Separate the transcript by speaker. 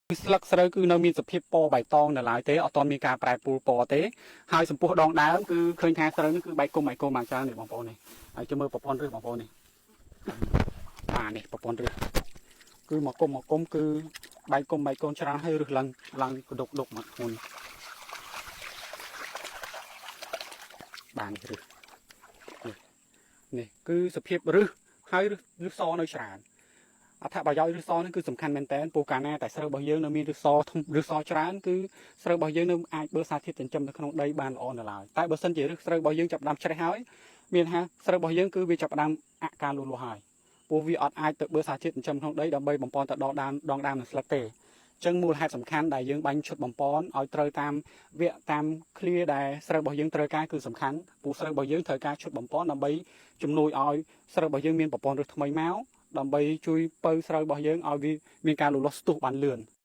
Speaker 1: ស្លឹកស្រូវគឺនៅមានសភាពពណ៌បៃតងនៅឡើយទេអត់ទាន់មានការប្រែប្រួលពណ៌ទេហើយចំពោះដងដើមគឺឃើញថាស្រូវនេះគឺបែកគុំមកច្រើននេះបងប្អូននេះហើយជួយមើលប្រព័ន្ធរឹសបងប្អូននេះបាទនេះប្រព័ន្ធរឹសគឺមកគុំគឺបែកគុំច្រើនហើយរឹសឡើងដុកមកខ្លួនបាទនេះរឹសនេះគឺសភាពរឹសហើយរឹសសនៅច្រើនអត្ថប្រយោជន៍ឬសនេះគឺសំខាន់មែនតើពូកាលណាតែស្រូវរបស់យើងនៅមានឬសច្រើនគឺស្រូវរបស់យើងនៅអាចបើសារធាតុចិញ្ចឹមនៅក្នុងដីបានល្អនៅឡើយតែបើសិនជាស្រូវរបស់យើងចាប់ផ្ដើមច្រេះហើយមានថាស្រូវរបស់យើងគឺវាចាប់ផ្ដើមអការលូតលាស់ហើយព្រោះវាអត់អាចទៅបើសារធាតុចិញ្ចឹមក្នុងដីដើម្បីបំពន់ទៅដល់ដងដើមនិងស្លឹកទេអញ្ចឹងមូលហេតុសំខាន់ដែលយើងបាញ់ឈុតបំពន់ឲ្យត្រូវតាមវគ្គតាមឃ្លាដែលស្រូវរបស់យើងត្រូវការគឺសំខាន់ព្រោះស្រូវរបស់យើងត្រូវការឈុតបំពន់ដើម្បីជំនួយឲ្យស្រូវរបស់យើងមានប្រព័ន្ធរឹសថ្មីមកដើម្បីជួយពៅស្រូវរបស់យើងឲ្យវាមានការលូតលាស់ស្ទុះបានលឿន